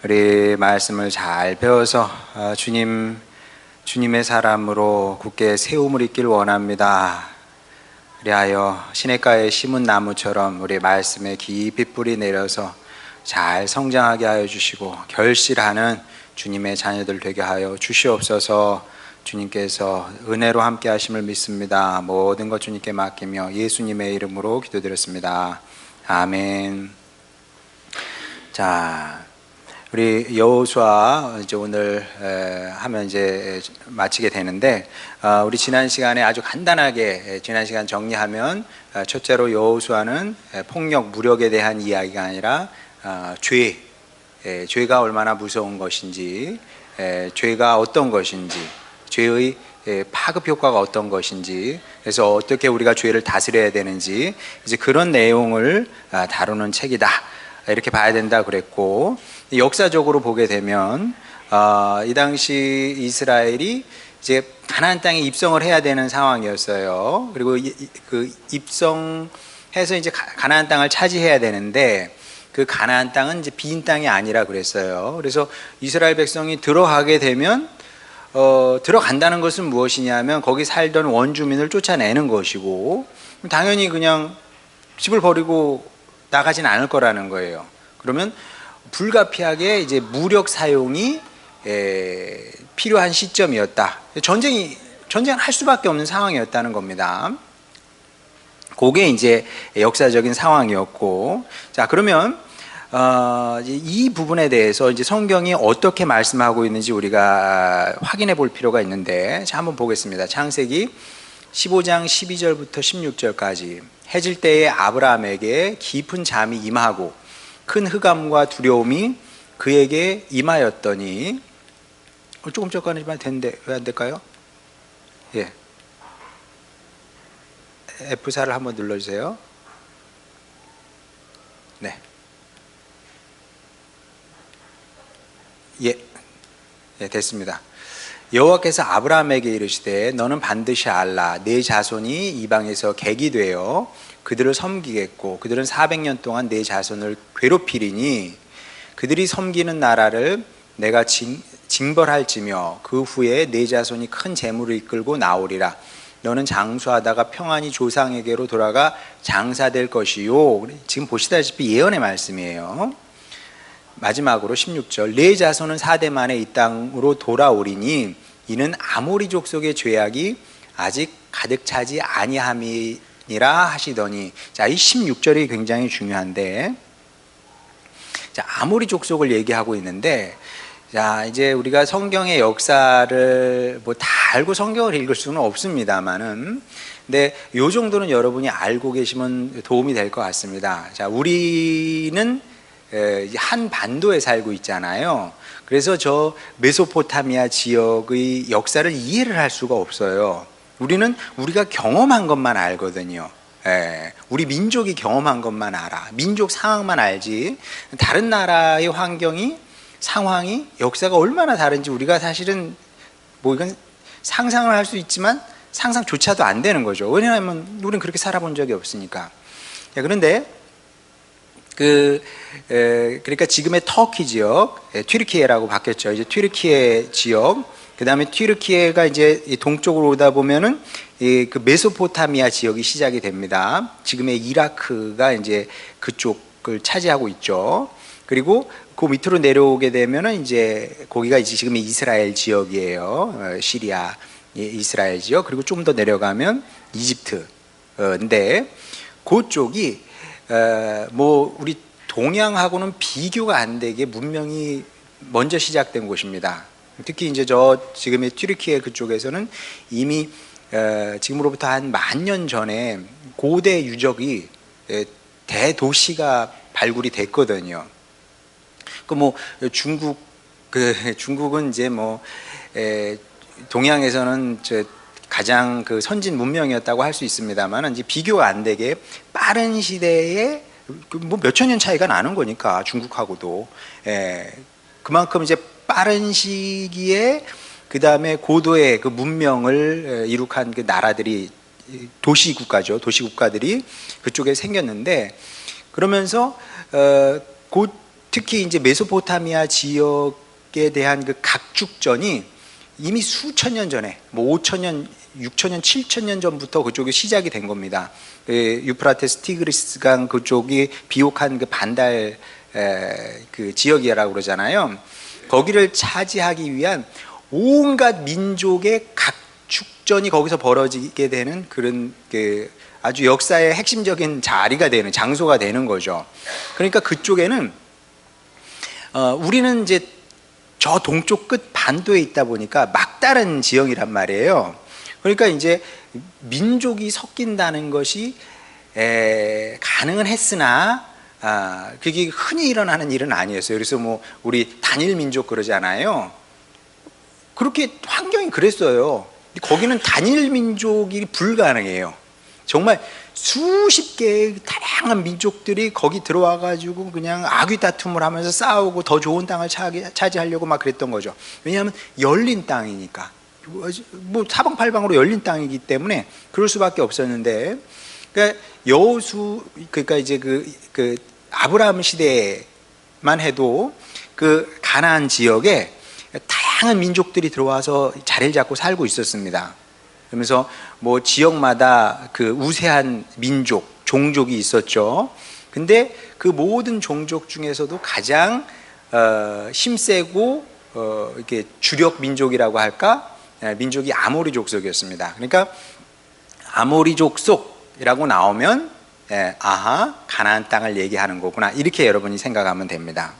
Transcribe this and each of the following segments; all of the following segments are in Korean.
우리 말씀을 잘 배워서 주님의 사람으로 굳게 세움을 입길 원합니다. 그리하여 시냇가에 심은 나무처럼 우리 말씀에 깊이 뿌리 내려서 잘 성장하게 하여 주시고 결실하는 주님의 자녀들 되게 하여 주시옵소서. 주님께서 은혜로 함께 하심을 믿습니다. 모든 것 주님께 맡기며 예수님의 이름으로 기도드렸습니다. 아멘. 자, 우리 여호수아 이제 오늘 하면 이제 마치게 되는데, 우리 지난 시간에 아주 간단하게 지난 시간 정리하면, 첫째로 여호수아는 폭력, 무력에 대한 이야기가 아니라 죄가 얼마나 무서운 것인지, 죄가 어떤 것인지, 죄의 파급 효과가 어떤 것인지, 그래서 어떻게 우리가 죄를 다스려야 되는지, 이제 그런 내용을 다루는 책이다, 이렇게 봐야 된다 그랬고, 역사적으로 보게 되면 이 당시 이스라엘이 이제 가나안 땅에 입성을 해야 되는 상황이었어요. 그리고 그 입성해서 이제 가나안 땅을 차지해야 되는데, 그 가나안 땅은 이제 빈 땅이 아니라 그랬어요. 그래서 이스라엘 백성이 들어가게 되면 들어간다는 것은 무엇이냐면 거기 살던 원주민을 쫓아내는 것이고, 당연히 그냥 집을 버리고 나가진 않을 거라는 거예요. 그러면 불가피하게 이제 무력 사용이 필요한 시점이었다. 전쟁을 할 수밖에 없는 상황이었다는 겁니다. 그게 이제 역사적인 상황이었고, 자, 그러면 이 부분에 대해서 이제 성경이 어떻게 말씀하고 있는지 우리가 확인해 볼 필요가 있는데, 자, 한번 보겠습니다. 창세기 15장 12절부터 16절까지. 해질 때에 아브라함에게 깊은 잠이 임하고 큰 흑암과 두려움이 그에게 임하였더니, 조금 쫓겨내면 되는데 왜 안 될까요? 예, F4를 한번 눌러주세요. 네. 예, 됐습니다. 여호와께서 아브라함에게 이르시되 너는 반드시 알라. 내 자손이 이방에서 객이 되어 그들을 섬기겠고 그들은 400년 동안 내 자손을 괴롭히리니 그들이 섬기는 나라를 내가 징벌할지며 그 후에 내 자손이 큰 재물을 이끌고 나오리라. 너는 장수하다가 평안히 조상에게로 돌아가 장사될 것이요. 지금 보시다시피 예언의 말씀이에요. 마지막으로 16절. 내 자손은 4대 만에 이 땅으로 돌아오리니 이는 아모리 족속의 죄악이 아직 가득 차지 아니함이니라 하시더니, 자, 이 16절이 굉장히 중요한데, 자, 아모리 족속을 얘기하고 있는데, 자, 이제 우리가 성경의 역사를 뭐 다 알고 성경을 읽을 수는 없습니다만은, 근데 요 정도는 여러분이 알고 계시면 도움이 될 것 같습니다. 자, 우리는 한 반도에 살고 있잖아요. 그래서 저 메소포타미아 지역의 역사를 이해를 할 수가 없어요. 우리가 경험한 것만 알거든요. 우리 민족이 경험한 것만 알아. 민족 상황만 알지, 다른 나라의 환경이, 상황이, 역사가 얼마나 다른지 우리가 사실은 뭐 이건 상상을 할 수 있지만 상상조차도 안 되는 거죠. 왜냐하면 우리는 그렇게 살아본 적이 없으니까. 그런데 그러니까 지금의 터키 지역, 튀르키예라고 바뀌었죠. 이제 튀르키예 지역, 그 다음에 튀르키예가 이제 동쪽으로 오다 보면은 그 메소포타미아 지역이 시작이 됩니다. 지금의 이라크가 이제 그쪽을 차지하고 있죠. 그리고 그 밑으로 내려오게 되면은 이제 거기가 이제 지금의 이스라엘 지역이에요. 시리아, 이스라엘 지역. 그리고 좀 더 내려가면 이집트. 근데 그쪽이 뭐 우리 동양하고는 비교가 안 되게 문명이 먼저 시작된 곳입니다. 특히 이제 지금의 튀르키예 그쪽에서는 이미 지금으로부터 한 10,000년 전에 고대 유적이 대도시가 발굴이 됐거든요. 중국은 이제 뭐 동양에서는 가장 그 선진 문명이었다고 할 수 있습니다만, 이제 비교가 안 되게 빠른 시대에 뭐 몇천 년 차이가 나는 거니까 중국하고도, 그만큼 이제 빠른 시기에 그 다음에 고도의 그 문명을 이룩한 그 나라들이 도시국가죠. 도시국가들이 그쪽에 생겼는데, 그러면서 곧 특히 이제 메소포타미아 지역에 대한 그 각축전이 이미 수천 년 전에, 뭐 5천 년, 6천 년, 7천 년 전부터 그쪽이 시작이 된 겁니다. 유프라테스 티그리스강 그쪽이 비옥한 그 반달 그 지역이라고 그러잖아요. 거기를 차지하기 위한 온갖 민족의 각축전이 거기서 벌어지게 되는 그런 그 아주 역사의 핵심적인 자리가 되는, 장소가 되는 거죠. 그러니까 그쪽에는 우리는 이제 저 동쪽 끝 반도에 있다 보니까 막다른 지형이란 말이에요. 그러니까 이제 민족이 섞인다는 것이 가능은 했으나 그게 흔히 일어나는 일은 아니었어요. 그래서 뭐 우리 단일 민족 그러잖아요. 그렇게 환경이 그랬어요. 거기는 단일 민족이 불가능해요. 정말 수십 개의 다양한 민족들이 거기 들어와 가지고 그냥 아귀다툼을 하면서 싸우고 더 좋은 땅을 차지하려고 막 그랬던 거죠. 왜냐하면 열린 땅이니까, 뭐 사방팔방으로 열린 땅이기 때문에 그럴 수밖에 없었는데, 그러니까 여호수, 그러니까 이제 그 아브라함 시대만 해도 그 가나안 지역에 다양한 민족들이 들어와서 자리를 잡고 살고 있었습니다. 그러면서 뭐 지역마다 그 우세한 민족, 종족이 있었죠. 근데 그 모든 종족 중에서도 가장 힘세고 이렇게 주력 민족이라고 할까? 민족이 아모리 족속이었습니다. 그러니까 아모리 족속이라고 나오면 아하, 가나안 땅을 얘기하는 거구나, 이렇게 여러분이 생각하면 됩니다.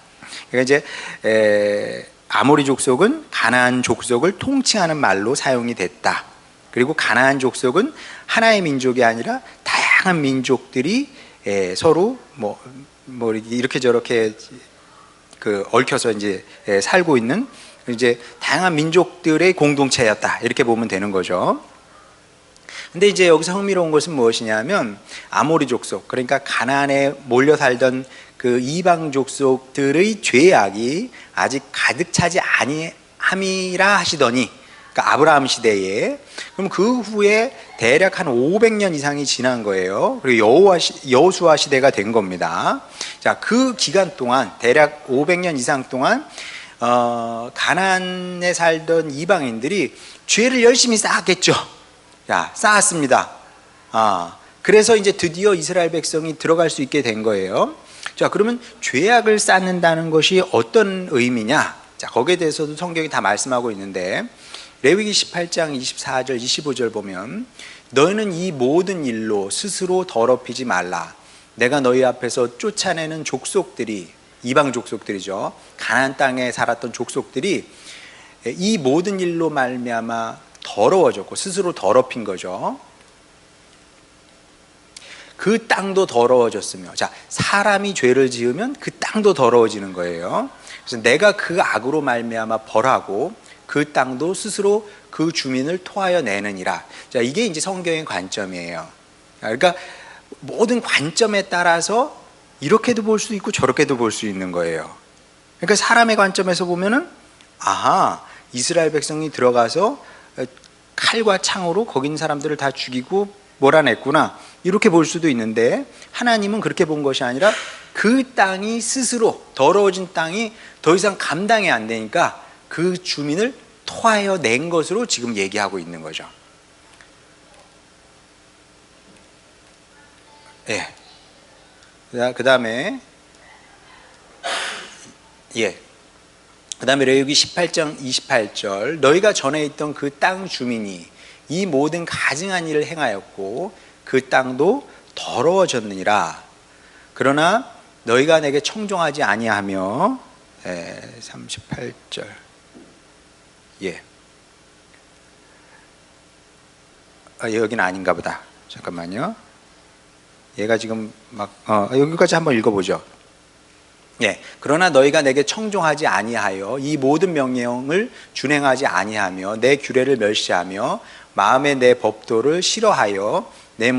그러니까 이제 아모리 족속은 가나안 족속을 통칭하는 말로 사용이 됐다. 그리고 가나안 족속은 하나의 민족이 아니라 다양한 민족들이 서로 뭐 이렇게 저렇게 그 얽혀서 이제 살고 있는 이제 다양한 민족들의 공동체였다, 이렇게 보면 되는 거죠. 근데 이제 여기서 흥미로운 것은 무엇이냐면 아모리 족속, 그러니까 가나안에 몰려 살던 그 이방 족속들의 죄악이 아직 가득 차지 아니함이라 하시더니, 그러니까 아브라함 시대에, 그럼 그 후에 대략 한 500년 이상이 지난 거예요. 그리고 여호수아 시대가 된 겁니다. 자, 그 기간 동안, 대략 500년 이상 동안 가나안에 살던 이방인들이 죄를 열심히 쌓았겠죠. 자, 쌓았습니다. 그래서 이제 드디어 이스라엘 백성이 들어갈 수 있게 된 거예요. 자, 그러면 죄악을 쌓는다는 것이 어떤 의미냐? 자, 거기에 대해서도 성경이 다 말씀하고 있는데, 레위기 18장 24절 25절 보면, 너희는 이 모든 일로 스스로 더럽히지 말라. 내가 너희 앞에서 쫓아내는 족속들이, 이방 족속들이죠, 가나안 땅에 살았던 족속들이 이 모든 일로 말미암아 더러워졌고 스스로 더럽힌 거죠. 그 땅도 더러워졌으며, 자, 사람이 죄를 지으면 그 땅도 더러워지는 거예요. 그래서 내가 그 악으로 말미암아 벌하고 그 땅도 스스로 그 주민을 토하여 내느니라. 자, 이게 이제 성경의 관점이에요. 그러니까 모든 관점에 따라서 이렇게도 볼 수 있고 저렇게도 볼 수 있는 거예요. 그러니까 사람의 관점에서 보면은 아하, 이스라엘 백성이 들어가서 칼과 창으로 거기 있는 사람들을 다 죽이고 몰아냈구나, 이렇게 볼 수도 있는데, 하나님은 그렇게 본 것이 아니라 그 땅이 스스로, 더러워진 땅이 더 이상 감당이 안 되니까 그 주민을 토하여 낸 것으로 지금 얘기하고 있는 거죠. 예. 그 다음에 레위기 18장 28절, 너희가 전에 있던 그 땅 주민이 이 모든 가증한 일을 행하였고 그 땅도 더러워졌느니라. 그러나 너희가 내게 청종하지 아니하며, 38절, 여기는 아닌가 보다. 잠깐만요. 얘가 지금 막 여기까지 한번 읽어보죠. 그러나 너희가 내게 청종하지 아니하여 이 모든 명령을 준행하지 아니하며 내 규례를 멸시하며 마음에 내 법도를 싫어하여 내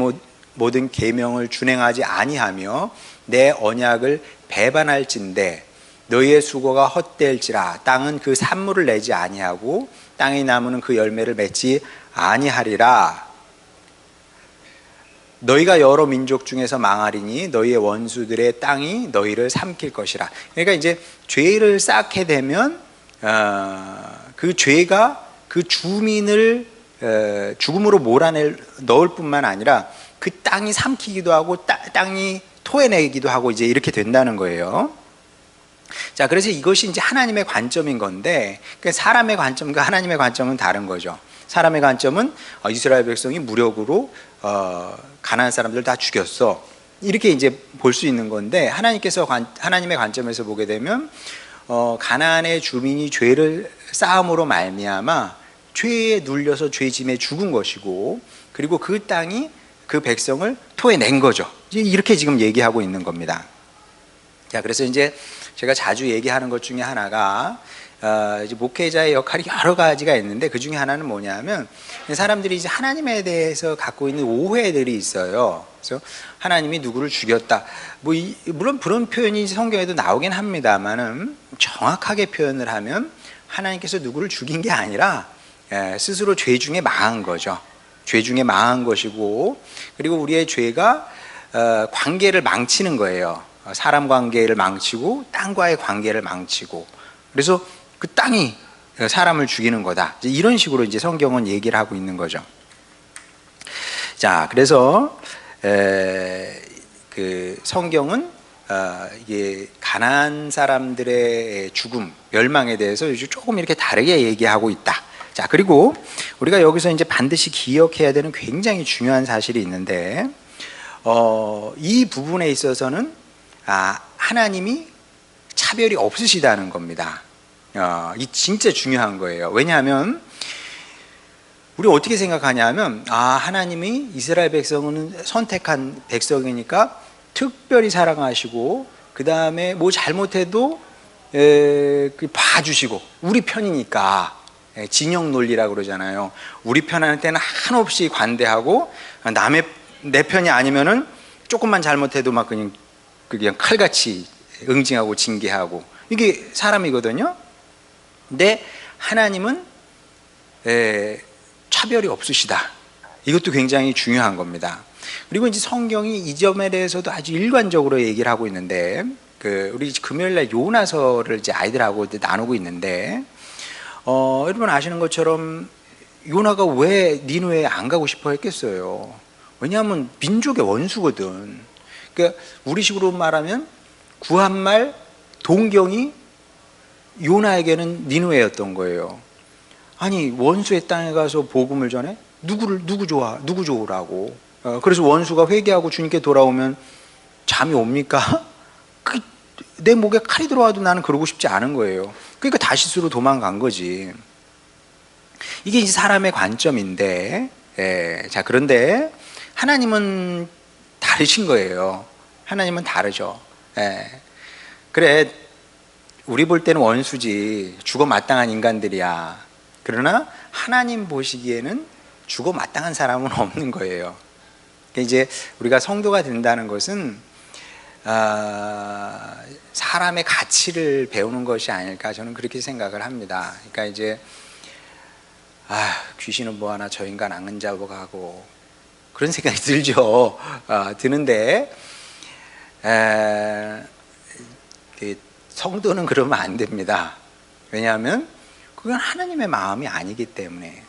모든 계명을 준행하지 아니하며 내 언약을 배반할진대 너희의 수고가 헛될지라. 땅은 그 산물을 내지 아니하고 땅의 나무는 그 열매를 맺지 아니하리라. 너희가 여러 민족 중에서 망하리니 너희의 원수들의 땅이 너희를 삼킬 것이라. 그러니까 이제 죄를 쌓게 되면 그 죄가 그 주민을 죽음으로 넣을 뿐만 아니라 그 땅이 삼키기도 하고 땅이 토해내기도 하고 이제 이렇게 된다는 거예요. 자, 그래서 이것이 이제 하나님의 관점인 건데, 그러니까 사람의 관점과 하나님의 관점은 다른 거죠. 사람의 관점은 이스라엘 백성이 무력으로 가나안 사람들 다 죽였어, 이렇게 이제 볼 수 있는 건데, 하나님의 관점에서 보게 되면 가나안의 주민이 죄를 쌓음으로 말미암아 죄에 눌려서 죄짐에 죽은 것이고, 그리고 그 땅이 그 백성을 토해낸 거죠. 이렇게 지금 얘기하고 있는 겁니다. 자, 그래서 이제 제가 자주 얘기하는 것 중에 하나가 이제 목회자의 역할이 여러 가지가 있는데, 그 중에 하나는 뭐냐면, 사람들이 이제 하나님에 대해서 갖고 있는 오해들이 있어요. 그래서 하나님이 누구를 죽였다, 물론 그런 표현이 성경에도 나오긴 합니다만은, 정확하게 표현을 하면 하나님께서 누구를 죽인 게 아니라 스스로 죄 중에 망한 거죠. 죄 중에 망한 것이고, 그리고 우리의 죄가 관계를 망치는 거예요. 사람 관계를 망치고 땅과의 관계를 망치고, 그래서 그 땅이 사람을 죽이는 거다, 이런 식으로 이제 성경은 얘기를 하고 있는 거죠. 자, 그래서 그 성경은 이게 가나안 사람들의 죽음, 멸망에 대해서 조금 이렇게 다르게 얘기하고 있다. 자, 그리고 우리가 여기서 이제 반드시 기억해야 되는 굉장히 중요한 사실이 있는데, 이 부분에 있어서는 하나님이 차별이 없으시다는 겁니다. 이 진짜 중요한 거예요. 왜냐하면 우리 어떻게 생각하냐면, 하나님이 이스라엘 백성은 선택한 백성이니까 특별히 사랑하시고, 그 다음에 뭐 잘못해도 봐주시고, 우리 편이니까, 진영 논리라고 그러잖아요. 우리 편할 때는 한없이 관대하고, 내 편이 아니면은 조금만 잘못해도 막 그냥 칼같이 응징하고 징계하고, 이게 사람이거든요. 근데 하나님은 차별이 없으시다. 이것도 굉장히 중요한 겁니다. 그리고 이제 성경이 이 점에 대해서도 아주 일관적으로 얘기를 하고 있는데, 우리 금요일날 요나서를 이제 아이들하고 나누고 있는데, 여러분 아시는 것처럼 요나가 왜 니느웨에 안 가고 싶어 했겠어요? 왜냐하면 민족의 원수거든. 그러니까 우리식으로 말하면 구한말 동경이 요나에게는 니느웨였던 거예요. 아니, 원수의 땅에 가서 복음을 전해? 누구 좋으라고. 그래서 원수가 회개하고 주님께 돌아오면 잠이 옵니까? 내 목에 칼이 들어와도 나는 그러고 싶지 않은 거예요. 그러니까 다시스로 도망간 거지. 이게 이제 사람의 관점인데, 자, 그런데 하나님은 다르신 거예요. 하나님은 다르죠. 그래, 우리 볼 때는 원수지, 죽어 마땅한 인간들이야. 그러나 하나님 보시기에는 죽어 마땅한 사람은 없는 거예요. 그러니까 이제 우리가 성도가 된다는 것은 사람의 가치를 배우는 것이 아닐까, 저는 그렇게 생각을 합니다. 그러니까 이제 귀신은 뭐하나 저 인간 악은 잡아가고, 그런 생각이 들죠. 드는데 성도는 그러면 안 됩니다. 왜냐하면 그건 하나님의 마음이 아니기 때문에.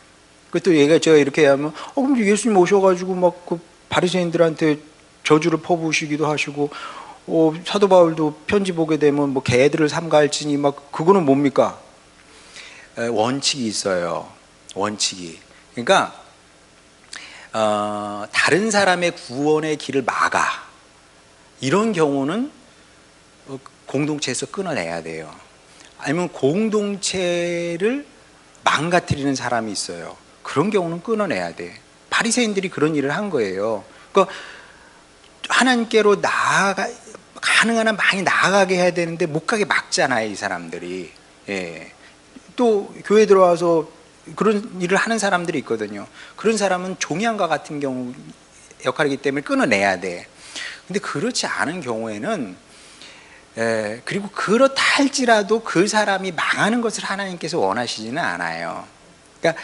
그것도 제가 이렇게 하면 그럼 예수님 오셔가지고 막 그 바리새인들한테 저주를 퍼부으시기도 하시고, 사도 바울도 편지 보게 되면 뭐 개들을 삼갈지니 막, 그거는 뭡니까? 원칙이 있어요. 원칙이. 그러니까 다른 사람의 구원의 길을 막아, 이런 경우는 공동체에서 끊어내야 돼요. 아니면 공동체를 망가뜨리는 사람이 있어요. 그런 경우는 끊어내야 돼. 바리새인들이 그런 일을 한 거예요. 그러니까 하나님께로 가능한 한 많이 나아가게 해야 되는데 못 가게 막잖아요, 이 사람들이. 또 교회 들어와서 그런 일을 하는 사람들이 있거든요. 그런 사람은 종양과 같은 경우 역할이기 때문에 끊어내야 돼. 근데 그렇지 않은 경우에는, 그리고 그렇다 할지라도 그 사람이 망하는 것을 하나님께서 원하시지는 않아요. 그러니까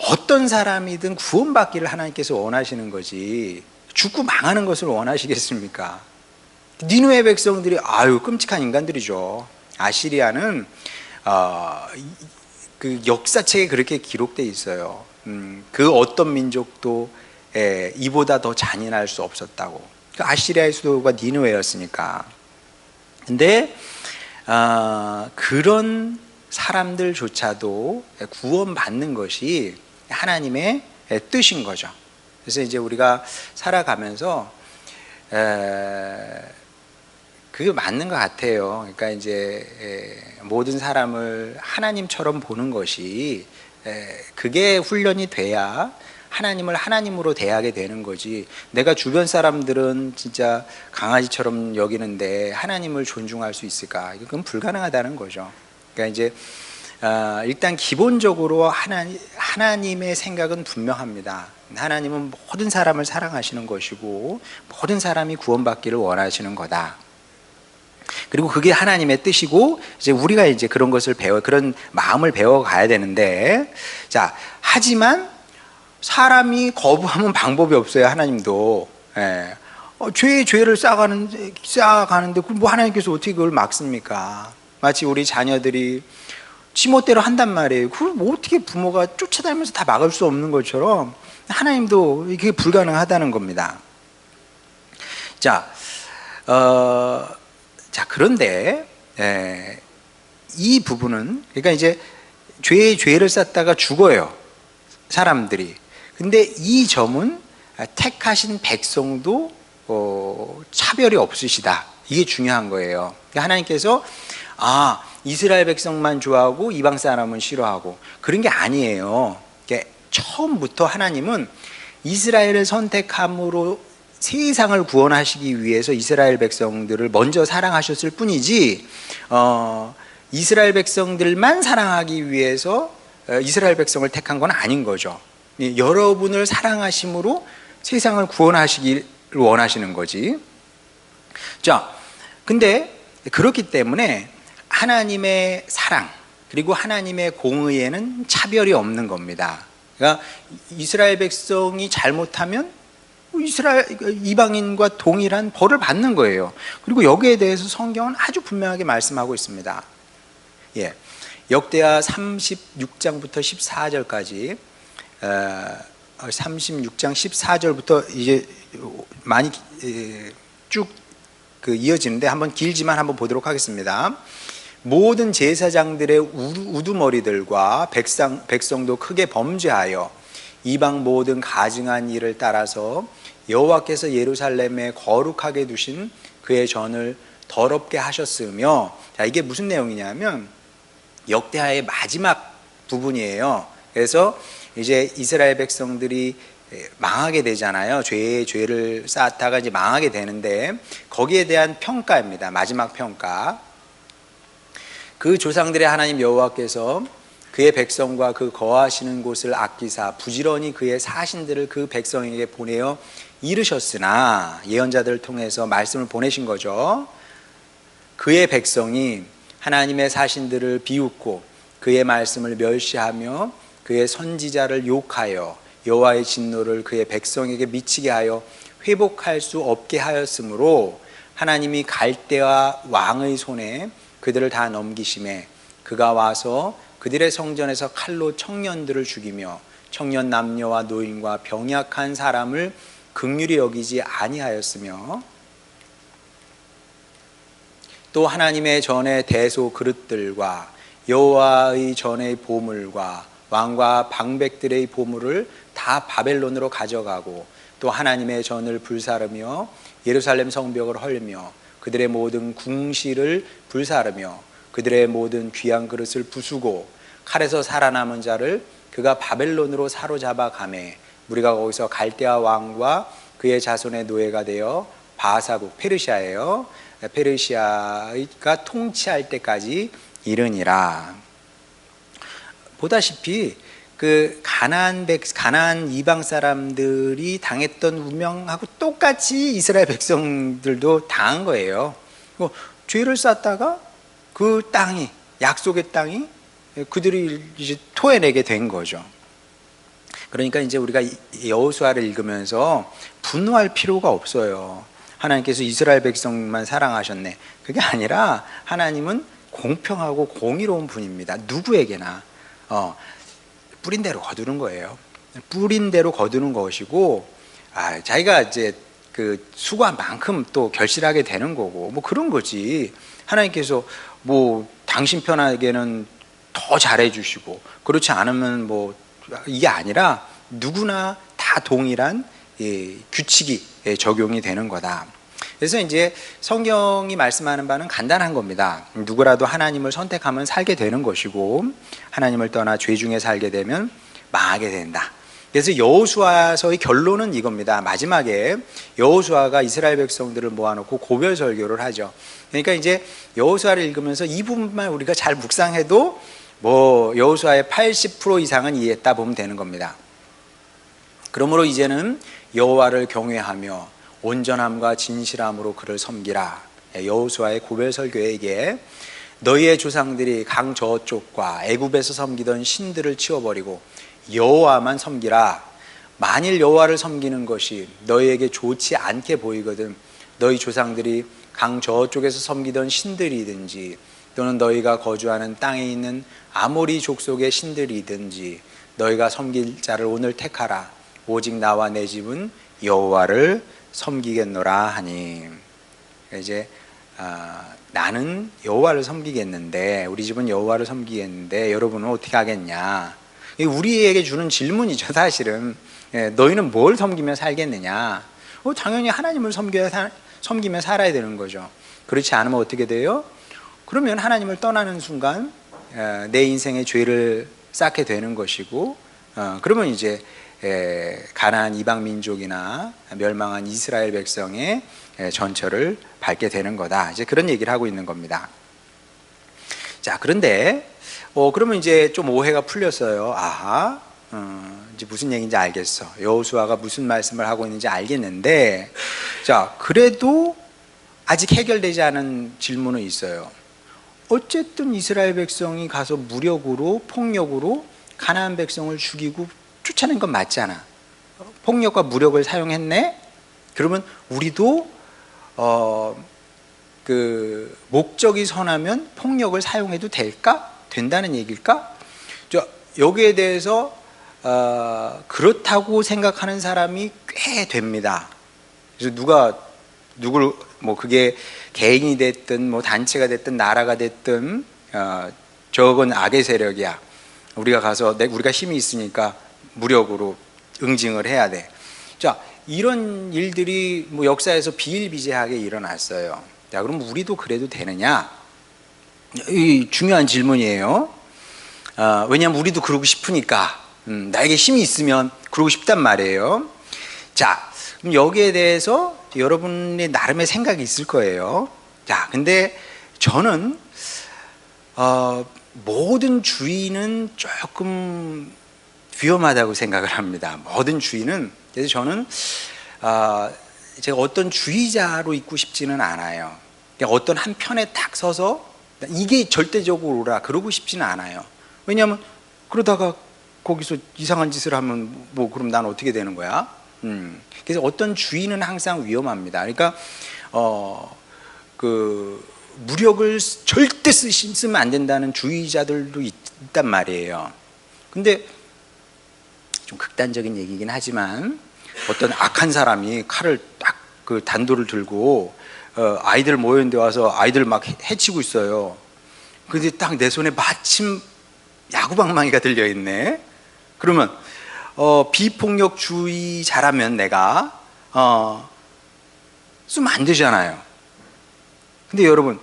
어떤 사람이든 구원받기를 하나님께서 원하시는 거지 죽고 망하는 것을 원하시겠습니까? 니누의 백성들이 아유 끔찍한 인간들이죠. 아시리아는 그 역사책에 그렇게 기록되어 있어요. 그 어떤 민족도 이보다 더 잔인할 수 없었다고. 그 아시리아의 수도가 니누에였으니까. 근데 그런 사람들조차도 구원받는 것이 하나님의 뜻인 거죠. 그래서 이제 우리가 살아가면서 그게 맞는 것 같아요. 그러니까 이제 모든 사람을 하나님처럼 보는 것이 그게 훈련이 돼야 하나님을 하나님으로 대하게 되는 거지. 내가 주변 사람들은 진짜 강아지처럼 여기는데 하나님을 존중할 수 있을까? 그건 불가능하다는 거죠. 그러니까 이제 일단 기본적으로 하나님의 생각은 분명합니다. 하나님은 모든 사람을 사랑하시는 것이고 모든 사람이 구원받기를 원하시는 거다. 그리고 그게 하나님의 뜻이고 이제 우리가 이제 그런 것을 그런 마음을 배워가야 되는데, 자, 하지만 사람이 거부하면 방법이 없어요. 하나님도. 죄를 쌓아가는데 뭐 하나님께서 어떻게 그걸 막습니까? 마치 우리 자녀들이 지멋대로 한단 말이에요. 그걸 뭐 어떻게 부모가 쫓아다니면서 다 막을 수 없는 것처럼 하나님도 이게 불가능하다는 겁니다. 자, 그런데 이 부분은 그러니까 이제 죄를 쌓다가 죽어요, 사람들이. 근데 이 점은 택하신 백성도 차별이 없으시다. 이게 중요한 거예요. 그러니까 하나님께서 이스라엘 백성만 좋아하고 이방 사람은 싫어하고 그런 게 아니에요. 그러니까 처음부터 하나님은 이스라엘을 선택함으로 세상을 구원하시기 위해서 이스라엘 백성들을 먼저 사랑하셨을 뿐이지 이스라엘 백성들만 사랑하기 위해서 이스라엘 백성을 택한 건 아닌 거죠. 여러분을 사랑하심으로 세상을 구원하시길 원하시는 거지. 자, 근데 그렇기 때문에 하나님의 사랑 그리고 하나님의 공의에는 차별이 없는 겁니다. 그러니까 이스라엘 백성이 잘못하면 이방인과 동일한 벌을 받는 거예요. 그리고 여기에 대해서 성경은 아주 분명하게 말씀하고 있습니다. 역대하 36장부터 14절까지 36장 14절부터 이제 많이 쭉 이어지는데 한번 길지만 한번 보도록 하겠습니다. 모든 제사장들의 우두머리들과 백성도 크게 범죄하여 이방 모든 가증한 일을 따라서 여호와께서 예루살렘에 거룩하게 두신 그의 전을 더럽게 하셨으며, 자, 이게 무슨 내용이냐면 역대하의 마지막 부분이에요. 그래서 이제 이스라엘 백성들이 망하게 되잖아요. 죄를 쌓다가 이제 망하게 되는데 거기에 대한 평가입니다. 마지막 평가. 그 조상들의 하나님 여호와께서 그의 백성과 그 거하시는 곳을 아끼사 부지런히 그의 사신들을 그 백성에게 보내어 이르셨으나, 예언자들을 통해서 말씀을 보내신 거죠. 그의 백성이 하나님의 사신들을 비웃고 그의 말씀을 멸시하며 그의 선지자를 욕하여 여호와의 진노를 그의 백성에게 미치게 하여 회복할 수 없게 하였으므로 하나님이 갈대와 왕의 손에 그들을 다 넘기심에 그가 와서 그들의 성전에서 칼로 청년들을 죽이며 청년 남녀와 노인과 병약한 사람을 긍휼히 여기지 아니하였으며, 또 하나님의 전의 대소 그릇들과 여호와의 전의 보물과 왕과 방백들의 보물을 다 바벨론으로 가져가고 또 하나님의 전을 불사르며 예루살렘 성벽을 헐며 그들의 모든 궁실을 불사르며 그들의 모든 귀한 그릇을 부수고 칼에서 살아남은 자를 그가 바벨론으로 사로잡아 가매 우리가 거기서 갈대아 왕과 그의 자손의 노예가 되어 바사국, 페르시아예요. 페르시아가 통치할 때까지 이르니라. 보다시피 그 가나안 이방 사람들이 당했던 운명하고 똑같이 이스라엘 백성들도 당한 거예요. 죄를 쌓다가 그 땅이, 약속의 땅이 그들이 이제 토해내게 된 거죠. 그러니까 이제 우리가 여호수아를 읽으면서 분노할 필요가 없어요. 하나님께서 이스라엘 백성만 사랑하셨네. 그게 아니라 하나님은 공평하고 공의로운 분입니다. 누구에게나 뿌린 대로 거두는 거예요. 뿌린 대로 거두는 것이고, 자기가 이제 그 수고한 만큼 또 결실하게 되는 거고, 뭐 그런 거지. 하나님께서 뭐 당신 편에게는 더 잘해주시고, 그렇지 않으면 뭐 이게 아니라 누구나 다 동일한 규칙이 적용이 되는 거다. 그래서 이제 성경이 말씀하는 바는 간단한 겁니다. 누구라도 하나님을 선택하면 살게 되는 것이고, 하나님을 떠나 죄 중에 살게 되면 망하게 된다. 그래서 여호수아서의 결론은 이겁니다. 마지막에 여호수아가 이스라엘 백성들을 모아놓고 고별 설교를 하죠. 그러니까 이제 여호수아를 읽으면서 이 부분만 우리가 잘 묵상해도 뭐 여호수아의 80% 이상은 이해했다 보면 되는 겁니다. 그러므로 이제는 여호와를 경외하며 온전함과 진실함으로 그를 섬기라. 여호수아의 고별 설교에 이게 너희의 조상들이 강 저쪽과 애굽에서 섬기던 신들을 치워버리고 여호와만 섬기라. 만일 여호와를 섬기는 것이 너희에게 좋지 않게 보이거든 너희 조상들이 강 저쪽에서 섬기던 신들이든지 또는 너희가 거주하는 땅에 있는 아모리 족속의 신들이든지 너희가 섬길 자를 오늘 택하라. 오직 나와 내 집은 여호와를 섬기겠노라 하니. 이제 나는 여호와를 섬기겠는데, 우리 집은 여호와를 섬기겠는데 여러분은 어떻게 하겠냐. 우리에게 주는 질문이죠 사실은. 너희는 뭘 섬기며 살겠느냐. 당연히 하나님을 섬기며 살아야 되는 거죠. 그렇지 않으면 어떻게 돼요? 그러면 하나님을 떠나는 순간 내 인생에 죄를 쌓게 되는 것이고, 그러면 이제 가나안 이방 민족이나 멸망한 이스라엘 백성의 전철을 밟게 되는 거다. 이제 그런 얘기를 하고 있는 겁니다. 자, 그런데 그러면 이제 좀 오해가 풀렸어요. 아하, 이제 무슨 얘기인지 알겠어. 여호수아가 무슨 말씀을 하고 있는지 알겠는데, 자, 그래도 아직 해결되지 않은 질문은 있어요. 어쨌든 이스라엘 백성이 가서 무력으로, 폭력으로 가나안 백성을 죽이고 쫓아낸 건 맞잖아. 폭력과 무력을 사용했네? 그러면 우리도 그 목적이 선하면 폭력을 사용해도 될까? 된다는 얘기일까? 여기에 대해서 그렇다고 생각하는 사람이 꽤 됩니다. 그래서 누굴 뭐 그게 개인이 됐든 뭐 단체가 됐든 나라가 됐든 저건 악의 세력이야. 우리가 가서 우리가 힘이 있으니까 무력으로 응징을 해야 돼. 자, 이런 일들이 뭐 역사에서 비일비재하게 일어났어요. 자, 그럼 우리도 그래도 되느냐? 이 중요한 질문이에요. 왜냐하면 우리도 그러고 싶으니까. 나에게 힘이 있으면 그러고 싶단 말이에요. 자, 그럼 여기에 대해서 여러분의 나름의 생각이 있을 거예요. 자, 근데 저는 모든 주의는 조금 위험하다고 생각을 합니다. 모든 주의는. 그래서 저는 제가 어떤 주의자로 있고 싶지는 않아요. 그냥 어떤 한 편에 딱 서서 이게 절대적으로라 그러고 싶지는 않아요. 왜냐하면 그러다가 거기서 이상한 짓을 하면 뭐 그럼 난 어떻게 되는 거야? 그래서 어떤 주의는 항상 위험합니다. 그러니까 그 무력을 절대 쓰면 안 된다는 주의자들도 있단 말이에요. 근데 좀 극단적인 얘기긴 하지만 어떤 악한 사람이 칼을 딱 그 단도를 들고 아이들 모였는데 와서 아이들 막 해치고 있어요. 근데 딱 내 손에 마침 야구방망이가 들려 있네. 그러면 비폭력주의자라면 내가 쓰면 안 되잖아요. 근데 여러분,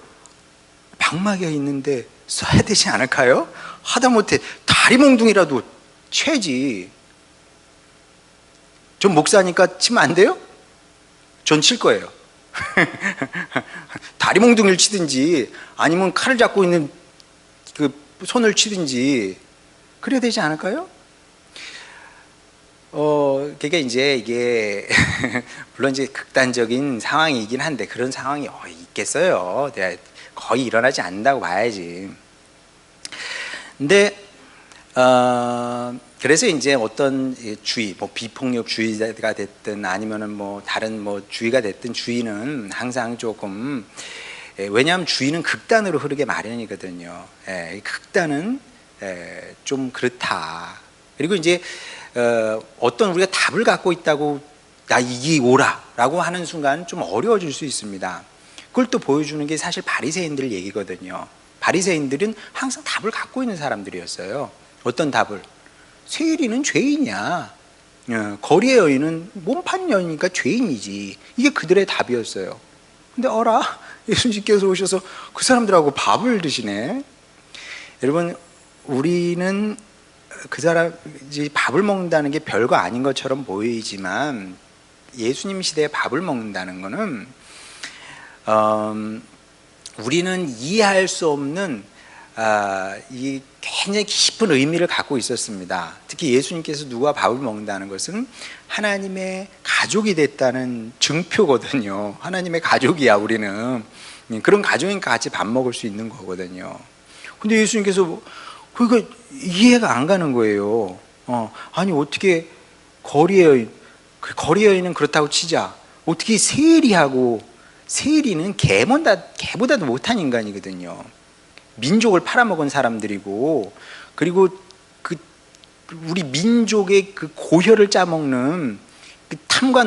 방망이가 있는데 써야 되지 않을까요? 하다못해 다리 몽둥이라도 채지. 전 목사니까 치면 안 돼요? 전 칠 거예요. 다리 몽둥이를 치든지 아니면 칼을 잡고 있는 그 손을 치든지 그래야 되지 않을까요? 그게 이제 이게 물론 이제 극단적인 상황이긴 한데 그런 상황이 있겠어요. 거의 일어나지 않는다고 봐야지. 근데 그래서 이제 어떤 주의, 뭐 비폭력 주의가 됐든 아니면은 뭐 다른 뭐 주의가 됐든 주의는 항상 조금 왜냐하면 주의는 극단으로 흐르게 마련이거든요. 극단은 좀 그렇다. 그리고 이제 어떤 우리가 답을 갖고 있다고 나 이게 옳아라고 하는 순간 좀 어려워질 수 있습니다. 그걸 또 보여주는 게 사실 바리새인들 얘기거든요. 바리새인들은 항상 답을 갖고 있는 사람들이었어요. 어떤 답을? 세리는 죄인이야. 거리의 여인은 몸판 여인이니까 죄인이지. 이게 그들의 답이었어요. 근데 어라? 예수님께서 오셔서 그 사람들하고 밥을 드시네. 여러분, 우리는 그 사람이 밥을 먹는다는 게 별거 아닌 것처럼 보이지만 예수님 시대에 밥을 먹는다는 거는 우리는 이해할 수 없는 이 굉장히 깊은 의미를 갖고 있었습니다. 특히 예수님께서 누가 밥을 먹는다는 것은 하나님의 가족이 됐다는 증표거든요. 하나님의 가족이야 우리는. 그런 가족이니까 같이 밥 먹을 수 있는 거거든요. 근데 예수님께서 그러니까 이해가 안 가는 거예요. 아니 어떻게 거리의 여인은 그렇다고 치자. 어떻게 세리는 개보다도 못한 인간이거든요. 민족을 팔아먹은 사람들이고, 그리고 우리 민족의 그 고혈을 짜먹는 그 탐과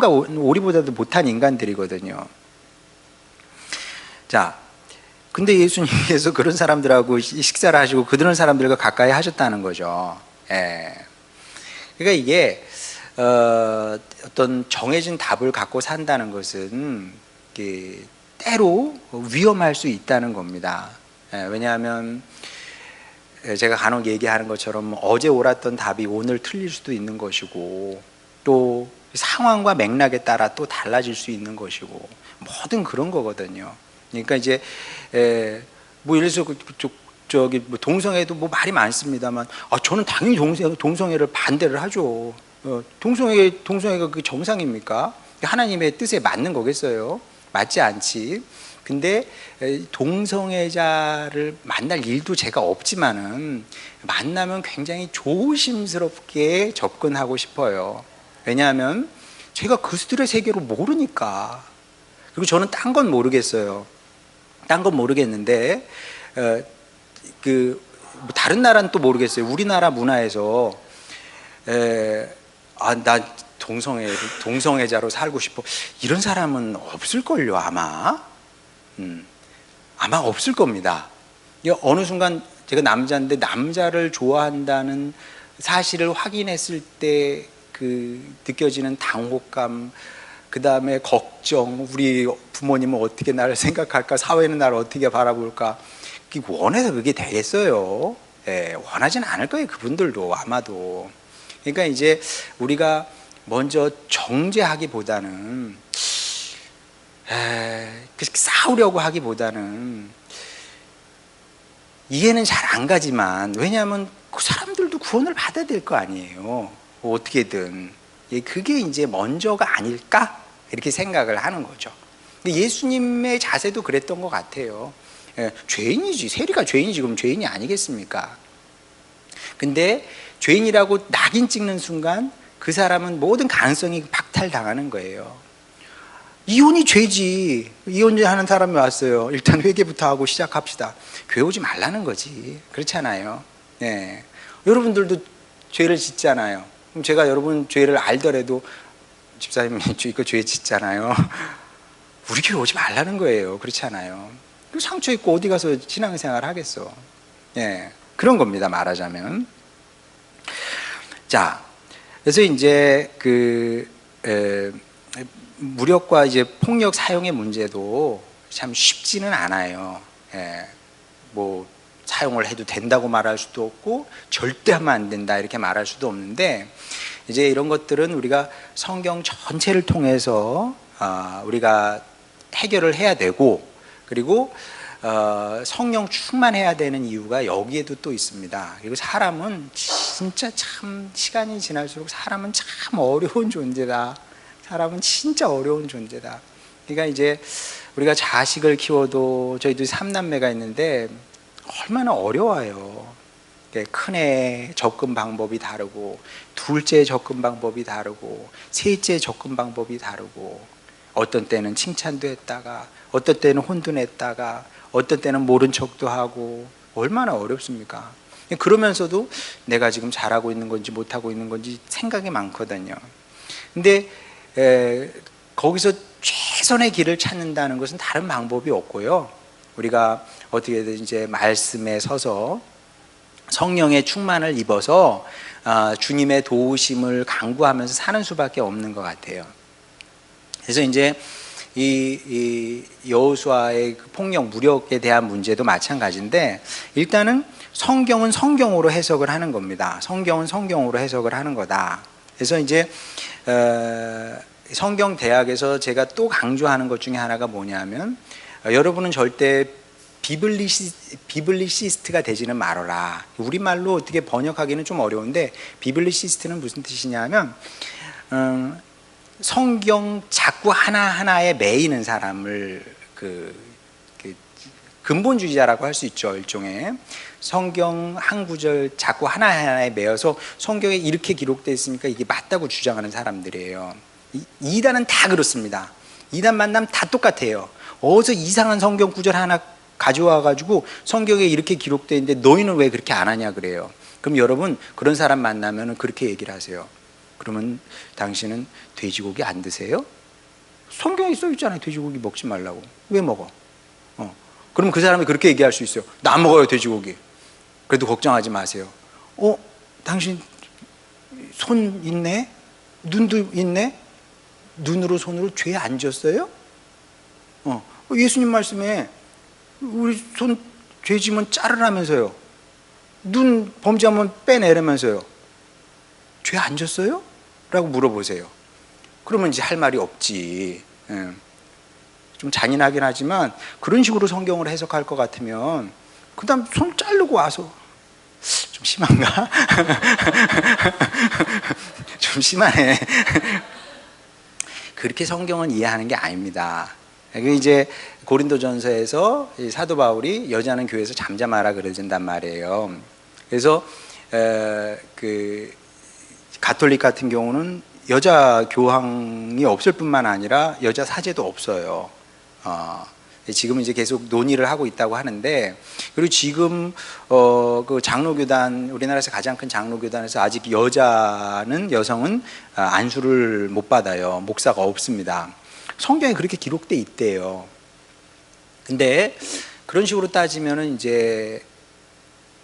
오리보다도 못한 인간들이거든요. 자, 근데 예수님께서 그런 사람들하고 식사를 하시고 그런 사람들과 가까이 하셨다는 거죠. 그러니까 이게 어떤 정해진 답을 갖고 산다는 것은 때로 위험할 수 있다는 겁니다. 왜냐하면 제가 간혹 얘기하는 것처럼 어제 옳았던 답이 오늘 틀릴 수도 있는 것이고, 또 상황과 맥락에 따라 또 달라질 수 있는 것이고, 뭐든 그런 거거든요. 그러니까 이제 뭐 예를 들어서 저기 뭐 동성애도 뭐 말이 많습니다만, 저는 당연히 동성애를 반대를 하죠. 동성애가 그 정상입니까? 하나님의 뜻에 맞는 거겠어요? 맞지 않지. 근데 동성애자를 만날 일도 제가 없지만은 만나면 굉장히 조심스럽게 접근하고 싶어요. 왜냐하면 제가 그들의 세계로 모르니까. 그리고 저는 딴 건 모르겠어요. 딴 건 모르겠는데 뭐 다른 나라는 또 모르겠어요. 우리나라 문화에서 나 동성애자로 살고 싶어, 이런 사람은 없을걸요. 아마 없을 겁니다. 어느 순간 제가 남자인데 남자를 좋아한다는 사실을 확인했을 때 느껴지는 당혹감, 그 다음에 걱정, 우리 부모님은 어떻게 나를 생각할까, 사회는 나를 어떻게 바라볼까, 원해서 그게 되겠어요? 원하진 않을 거예요, 그분들도 아마도. 그러니까 이제 우리가 먼저 정죄하기보다는, 싸우려고 하기보다는, 이해는 잘 안 가지만, 왜냐하면 그 사람들도 구원을 받아야 될 거 아니에요. 어떻게든. 그게 이제 먼저가 아닐까? 이렇게 생각을 하는 거죠. 근데 예수님의 자세도 그랬던 것 같아요. 죄인이지, 세리가 죄인이지, 그럼 죄인이 아니겠습니까? 근데 죄인이라고 낙인 찍는 순간 그 사람은 모든 가능성이 박탈당하는 거예요. 이혼이 죄지. 이혼하는 사람이 왔어요. 일단 회개부터 하고 시작합시다. 교회 오지 말라는 거지. 그렇잖아요. 네. 여러분들도 죄를 짓잖아요. 그럼 제가 여러분 죄를 알더라도, 집사님 이거 죄 짓잖아요. 우리 교회 오지 말라는 거예요. 그렇잖아요. 상처 있고 어디 가서 신앙생활 하겠어. 네. 그런 겁니다, 말하자면. 자, 그래서 이제 무력과 이제 폭력 사용의 문제도 참 쉽지는 않아요. 뭐 사용을 해도 된다고 말할 수도 없고 절대 하면 안 된다 이렇게 말할 수도 없는데, 이제 이런 것들은 우리가 성경 전체를 통해서 우리가 해결을 해야 되고, 그리고 성령 충만해야 되는 이유가 여기에도 또 있습니다. 그리고 사람은 진짜 참 시간이 지날수록 사람은 참 어려운 존재다. 사람은 진짜 어려운 존재다. 그러니까 이제 우리가 자식을 키워도, 저희도 3남매가 있는데 얼마나 어려워요. 큰애 접근 방법이 다르고, 둘째 접근 방법이 다르고, 셋째 접근 방법이 다르고, 어떤 때는 칭찬도 했다가, 어떤 때는 혼도 냈다가, 어떤 때는 모른 척도 하고, 얼마나 어렵습니까? 그러면서도 내가 지금 잘하고 있는 건지 못하고 있는 건지 생각이 많거든요. 근데 거기서 최선의 길을 찾는다는 것은 다른 방법이 없고요. 우리가 어떻게든 이제 말씀에 서서 성령의 충만을 입어서 주님의 도우심을 간구하면서 사는 수밖에 없는 것 같아요. 그래서 이제 이 여호수아의 폭력 무력에 대한 문제도 마찬가지인데, 일단은 성경은 성경으로 해석을 하는 겁니다. 성경은 성경으로 해석을 하는 거다. 그래서 이제 성경 대학에서 제가 또 강조하는 것 중에 하나가 뭐냐면, 여러분은 절대 비블리시스트가 되지는 말아라. 우리말로 어떻게 번역하기는 좀 어려운데, 비블리시스트는 무슨 뜻이냐면 성경 자꾸 하나하나에 매이는 사람을 근본주의자라고 할 수 있죠. 일종의 성경 한 구절 자꾸 하나하나에 매여서 성경에 이렇게 기록되어 있으니까 이게 맞다고 주장하는 사람들이에요. 이단은 다 그렇습니다. 이단 만나면 다 똑같아요. 어디서 이상한 성경 구절 하나 가져와 가지고 성경에 이렇게 기록되어 있는데 너희는 왜 그렇게 안 하냐 그래요. 그럼 여러분 그런 사람 만나면 그렇게 얘기를 하세요. 그러면 당신은 돼지고기 안 드세요? 성경에 써 있잖아요. 돼지고기 먹지 말라고. 왜 먹어? 그럼 그 사람이 그렇게 얘기할 수 있어요. 나 안 먹어요, 돼지고기. 그래도 걱정하지 마세요. 당신 손 있네? 눈도 있네? 눈으로 손으로 죄 안 졌어요? 예수님 말씀에 우리 손 죄 지면 자르라면서요. 눈 범죄하면 빼내라면서요. 죄 안 졌어요? 라고 물어보세요. 그러면 이제 할 말이 없지. 좀 잔인하긴 하지만 그런 식으로 성경을 해석할 것 같으면 그 다음 손 자르고 와서, 좀 심한가? 좀 심하네. 그렇게 성경은 이해하는 게 아닙니다. 이제 고린도전서에서 사도 바울이 여자는 교회에서 잠잠하라 그러진단 말이에요. 그래서 그 가톨릭 같은 경우는 여자 교황이 없을 뿐만 아니라 여자 사제도 없어요. 지금 이제 계속 논의를 하고 있다고 하는데, 그리고 지금 그 장로교단, 우리나라에서 가장 큰 장로교단에서 아직 여성은 안수를 못 받아요. 목사가 없습니다. 성경에 그렇게 기록돼 있대요. 근데 그런 식으로 따지면은 이제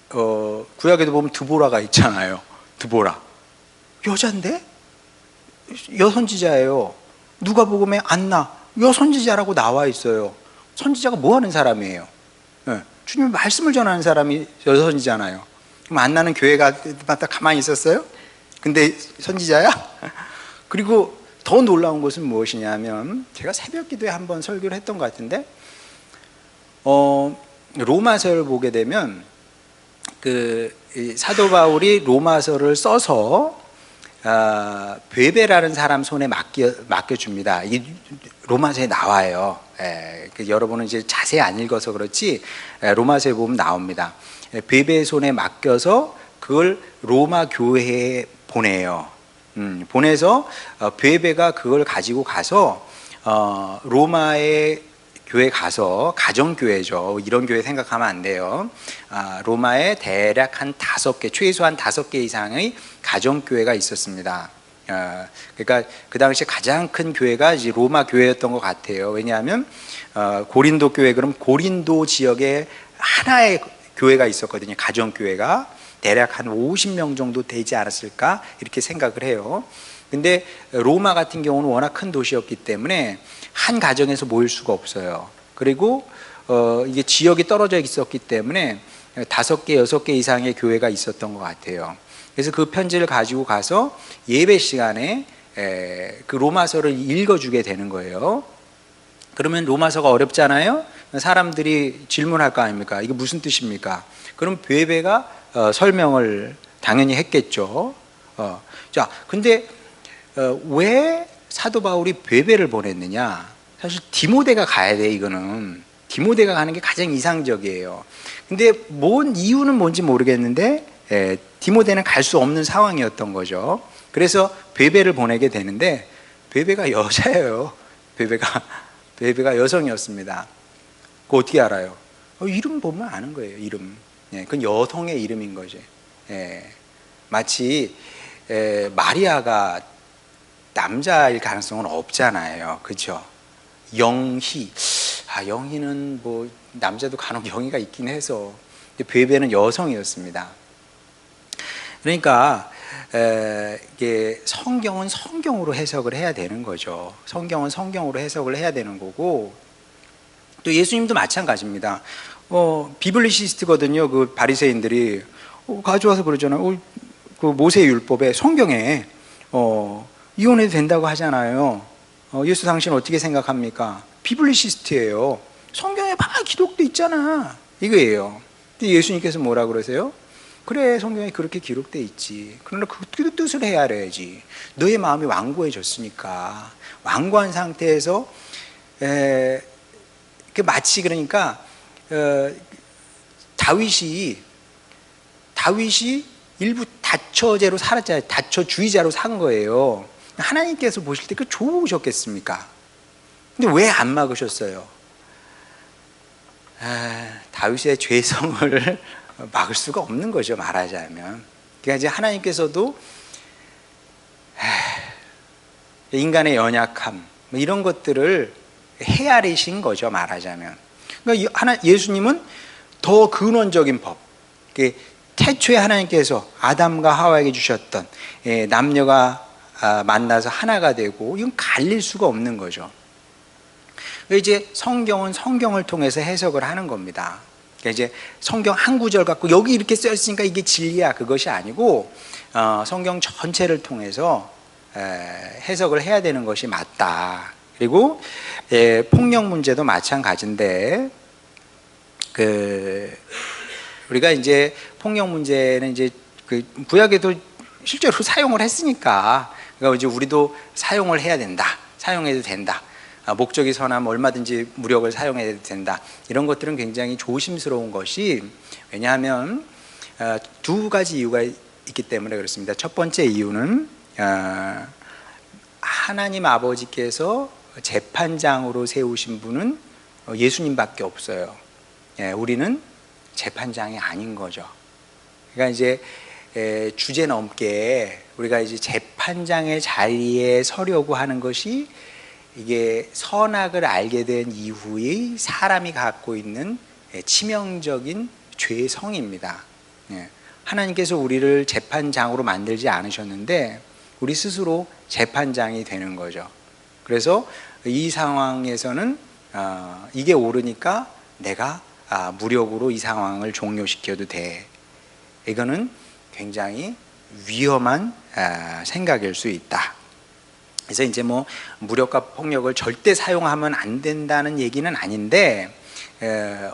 구약에도 보면 드보라가 있잖아요. 드보라 여잔데 여선지자예요. 누가복음에 안나 여선지자라고 나와 있어요. 선지자가 뭐 하는 사람이에요? 주님의 말씀을 전하는 사람이 여선지잖아요. 그럼 안나는 교회가 가만히 있었어요? 근데 선지자야? 그리고 더 놀라운 것은 무엇이냐면, 제가 새벽 기도에 한번 설교를 했던 것 같은데, 로마서를 보게 되면 그 사도 바울이 로마서를 써서 베베라는 사람 손에 맡겨줍니다. 이 로마서에 나와요. 여러분은 이제 자세히 안 읽어서 그렇지 로마서에 보면 나옵니다. 베베의 손에 맡겨서 그걸 로마 교회에 보내요. 보내서 베베가 그걸 가지고 가서 로마의 교회 가서, 가정교회죠. 이런 교회 생각하면 안 돼요. 로마에 대략 한 5개, 최소한 5개 이상의 가정교회가 있었습니다. 그러니까 그 당시에 가장 큰 교회가 이제 로마 교회였던 것 같아요. 왜냐하면 고린도 교회, 그럼 고린도 지역에 하나의 교회가 있었거든요. 가정교회가 대략 한 50명 정도 되지 않았을까 이렇게 생각을 해요. 근데 로마 같은 경우는 워낙 큰 도시였기 때문에 한 가정에서 모일 수가 없어요. 그리고 이게 지역이 떨어져 있었기 때문에 5개, 6개 이상의 교회가 있었던 것 같아요. 그래서 그 편지를 가지고 가서 예배 시간에 그 로마서를 읽어주게 되는 거예요. 그러면 로마서가 어렵잖아요. 사람들이 질문할 거 아닙니까? 이게 무슨 뜻입니까? 그럼 베베가 설명을 당연히 했겠죠. 자, 근데 왜 사도 바울이 베베를 보냈느냐? 사실 디모데가 가야 돼. 이거는 디모데가 가는 게 가장 이상적이에요. 근데 뭔 이유는 뭔지 모르겠는데 디모데는 갈 수 없는 상황이었던 거죠. 그래서 베베를 보내게 되는데 베베가 여자예요. 베베가 여성이었습니다. 그거 어떻게 알아요? 이름 보면 아는 거예요. 이름. 그건 여성의 이름인 거죠. 마치 마리아가 남자일 가능성은 없잖아요. 그렇죠? 영희. 영희는 뭐 남자도 간혹 영희가 있긴 해서. 베베는 여성이었습니다. 그러니까 이게 성경은 성경으로 해석을 해야 되는 거죠. 성경은 성경으로 해석을 해야 되는 거고, 또 예수님도 마찬가지입니다. 비블리시스트거든요. 그 바리새인들이 가져와서 그러잖아요. 그 모세 율법에 성경에 이혼해도 된다고 하잖아요. 예수 당신 어떻게 생각합니까? 비블리시스트예요. 성경에 봐 기록돼 있잖아. 이거예요. 근데 예수님께서 뭐라 그러세요? 그래, 성경에 그렇게 기록돼 있지. 그러나 그 뜻을 헤아려야지. 너의 마음이 완고해졌으니까. 완고한 상태에서 마치 그러니까 다윗이 일부 다처제로 살았잖아요. 다처주의자로 산 거예요. 하나님께서 보실 때 그 좋으셨겠습니까? 근데 왜 안 막으셨어요? 다윗의 죄성을 막을 수가 없는 거죠, 말하자면. 그러니까 이제 하나님께서도 인간의 연약함 이런 것들을 헤아리신 거죠, 말하자면. 그러니까 예수님은 더 근원적인 법, 태초에 하나님께서 아담과 하와에게 주셨던 남녀가 만나서 하나가 되고, 이건 갈릴 수가 없는 거죠. 이제 성경은 성경을 통해서 해석을 하는 겁니다. 그러니까 이제 성경 한 구절 갖고 여기 이렇게 써 있으니까 이게 진리야, 그것이 아니고 성경 전체를 통해서 해석을 해야 되는 것이 맞다. 그리고 폭력 문제도 마찬가지인데, 우리가 이제 폭력 문제는 이제 그 구약에도 실제로 사용을 했으니까, 그러니까 이제 우리도 사용을 해야 된다, 사용해도 된다. 목적이 선하면 얼마든지 무력을 사용해도 된다. 이런 것들은 굉장히 조심스러운 것이, 왜냐하면 두 가지 이유가 있기 때문에 그렇습니다. 첫 번째 이유는 하나님 아버지께서 재판장으로 세우신 분은 예수님밖에 없어요. 우리는 재판장이 아닌 거죠. 그러니까 이제 주제넘게 우리가 이제 재판장의 자리에 서려고 하는 것이, 이게 선악을 알게 된 이후의 사람이 갖고 있는 치명적인 죄성입니다. 하나님께서 우리를 재판장으로 만들지 않으셨는데 우리 스스로 재판장이 되는 거죠. 그래서 이 상황에서는 이게 옳으니까 내가 무력으로 이 상황을 종료시켜도 돼. 이거는 굉장히 위험한 생각일 수 있다. 그래서 이제 뭐 무력과 폭력을 절대 사용하면 안 된다는 얘기는 아닌데,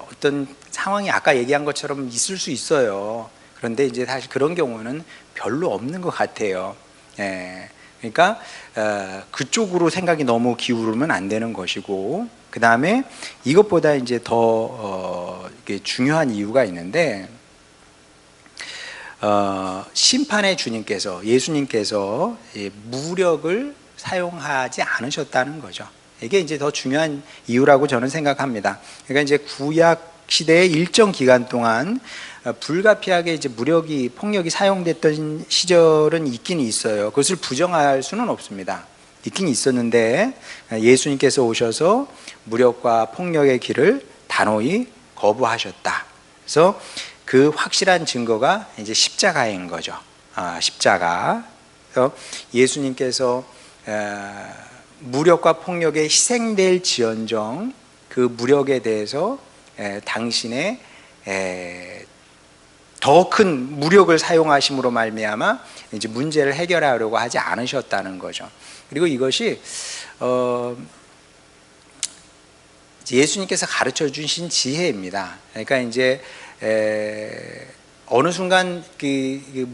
어떤 상황이 아까 얘기한 것처럼 있을 수 있어요. 그런데 이제 사실 그런 경우는 별로 없는 것 같아요. 그러니까 그쪽으로 생각이 너무 기울으면 안 되는 것이고, 그 다음에 이것보다 이제 더 중요한 이유가 있는데, 심판의 주님께서, 예수님께서 무력을 사용하지 않으셨다는 거죠. 이게 이제 더 중요한 이유라고 저는 생각합니다. 그러니까 이제 구약 시대의 일정 기간 동안 불가피하게 이제 폭력이 사용됐던 시절은 있긴 있어요. 그것을 부정할 수는 없습니다. 있긴 있었는데 예수님께서 오셔서 무력과 폭력의 길을 단호히 거부하셨다. 그래서 그 확실한 증거가 이제 십자가인 거죠. 십자가. 그래서 예수님께서 무력과 폭력에 희생될 지언정 그 무력에 대해서 당신의 더 큰 무력을 사용하심으로 말미암아 이제 문제를 해결하려고 하지 않으셨다는 거죠. 그리고 이것이 예수님께서 가르쳐 주신 지혜입니다. 그러니까 이제 어느 순간 그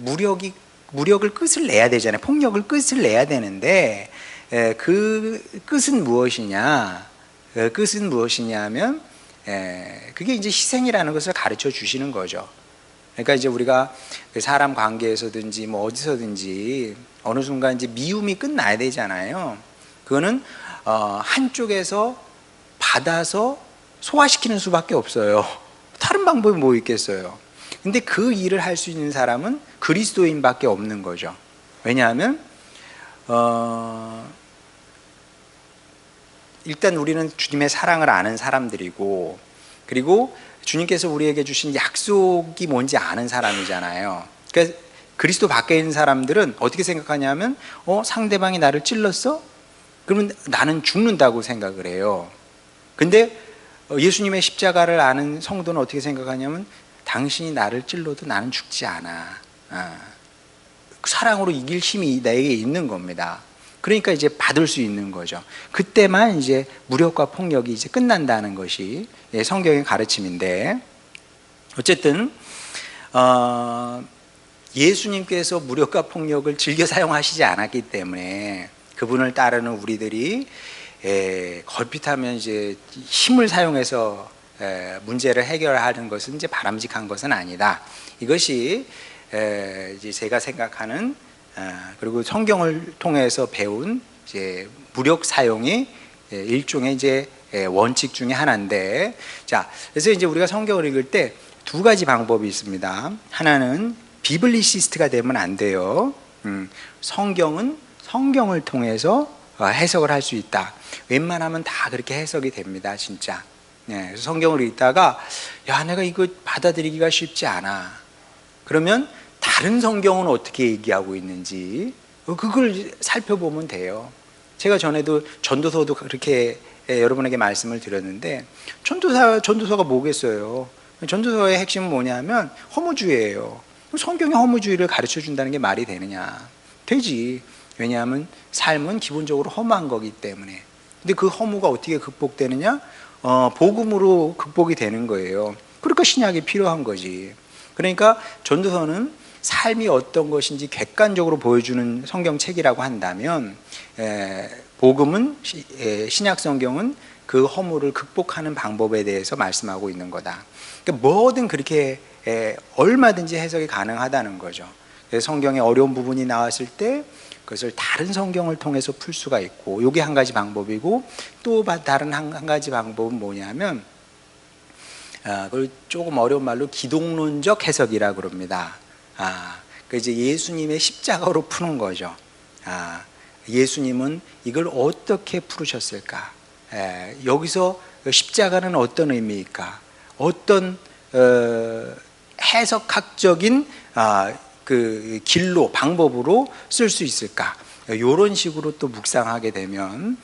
무력을 끝을 내야 되잖아요. 폭력을 끝을 내야 되는데 그 끝은 무엇이냐? 그 끝은 무엇이냐면 그게 이제 희생이라는 것을 가르쳐 주시는 거죠. 그러니까 이제 우리가 사람 관계에서든지 뭐 어디서든지 어느 순간 이제 미움이 끝나야 되잖아요. 그거는 한쪽에서 받아서 소화시키는 수밖에 없어요. 다른 방법이 뭐 있겠어요. 근데 그 일을 할 수 있는 사람은 그리스도인밖에 없는 거죠. 왜냐하면 일단 우리는 주님의 사랑을 아는 사람들이고, 그리고 주님께서 우리에게 주신 약속이 뭔지 아는 사람이잖아요. 그러니까 그리스도 밖에 있는 사람들은 어떻게 생각하냐면 상대방이 나를 찔렀어? 그러면 나는 죽는다고 생각을 해요. 근데 예수님의 십자가를 아는 성도는 어떻게 생각하냐면 당신이 나를 찔러도 나는 죽지 않아. 사랑으로 이길 힘이 나에게 있는 겁니다. 그러니까 이제 받을 수 있는 거죠. 그때만 이제 무력과 폭력이 이제 끝난다는 것이 성경의 가르침인데, 어쨌든 예수님께서 무력과 폭력을 즐겨 사용하시지 않았기 때문에 그분을 따르는 우리들이 걸핏하면 이제 힘을 사용해서 문제를 해결하는 것은 이제 바람직한 것은 아니다. 이것이 이제 제가 생각하는 그리고 성경을 통해서 배운 이제 무력 사용이 일종의 이제 원칙 중에 하나인데, 자, 그래서 이제 우리가 성경을 읽을 때 두 가지 방법이 있습니다. 하나는 비블리시스트가 되면 안 돼요. 성경은 성경을 통해서 해석을 할 수 있다. 웬만하면 다 그렇게 해석이 됩니다, 진짜. 그래서 성경을 읽다가 야, 내가 이거 받아들이기가 쉽지 않아. 그러면 다른 성경은 어떻게 얘기하고 있는지 그걸 살펴보면 돼요. 제가 전에도 전도서도 그렇게 여러분에게 말씀을 드렸는데, 전도서가 뭐겠어요? 전도서의 핵심은 뭐냐면 허무주의예요. 성경이 허무주의를 가르쳐 준다는 게 말이 되느냐? 되지. 왜냐하면 삶은 기본적으로 허무한 거기 때문에. 근데 그 허무가 어떻게 극복되느냐? 복음으로 극복이 되는 거예요. 그러니까 신약이 필요한 거지. 그러니까 전도서는 삶이 어떤 것인지 객관적으로 보여주는 성경책이라고 한다면, 복음은, 신약 성경은 그 허무를 극복하는 방법에 대해서 말씀하고 있는 거다. 그러니까 뭐든 그렇게 얼마든지 해석이 가능하다는 거죠. 그래서 성경에 어려운 부분이 나왔을 때 그것을 다른 성경을 통해서 풀 수가 있고, 이게 한 가지 방법이고, 또 다른 한 가지 방법은 뭐냐면 그걸 조금 어려운 말로 기독론적 해석이라고 그럽니다. 그 이제 예수님의 십자가로 푸는 거죠. 예수님은 이걸 어떻게 풀으셨을까? 여기서 십자가는 어떤 의미일까? 어떤 해석학적인 그 길로, 방법으로 쓸 수 있을까? 이런 식으로 또 묵상하게 되면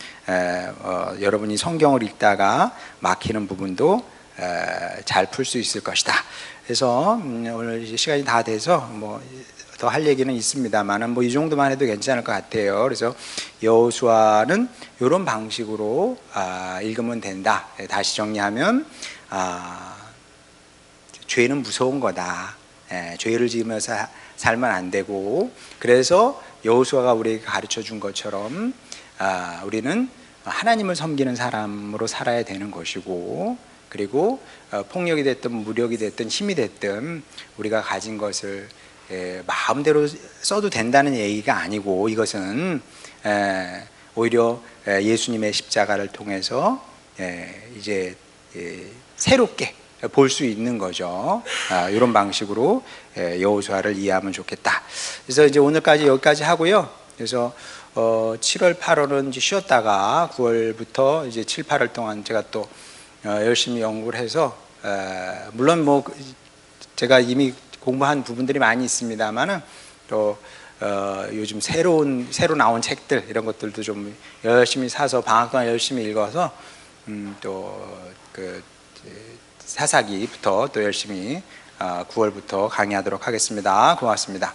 여러분이 성경을 읽다가 막히는 부분도 잘 풀 수 있을 것이다. 그래서 오늘 이제 시간이 다 돼서 뭐 더 할 얘기는 있습니다만은 뭐 이 정도만 해도 괜찮을 것 같아요. 그래서 여호수아는 이런 방식으로 읽으면 된다. 다시 정리하면 죄는 무서운 거다. 죄를 지으면서 살면 안 되고, 그래서 여호수아가 우리에게 가르쳐 준 것처럼 우리는 하나님을 섬기는 사람으로 살아야 되는 것이고, 그리고 폭력이 됐든 무력이 됐든 힘이 됐든 우리가 가진 것을 마음대로 써도 된다는 얘기가 아니고, 이것은 오히려 예수님의 십자가를 통해서 이제 새롭게 볼 수 있는 거죠. 이런 방식으로 여호수아를 이해하면 좋겠다. 그래서 이제 오늘까지 여기까지 하고요. 그래서 7월, 8월은 이제 쉬었다가 9월부터 이제 7, 8월 동안 제가 또 열심히 연구를 해서, 물론 뭐 제가 이미 공부한 부분들이 많이 있습니다만은 또 요즘 새로 나온 책들 이런 것들도 좀 열심히 사서 방학 동안 열심히 읽어서 또 그 사사기부터 또 열심히 9월부터 강의하도록 하겠습니다. 고맙습니다.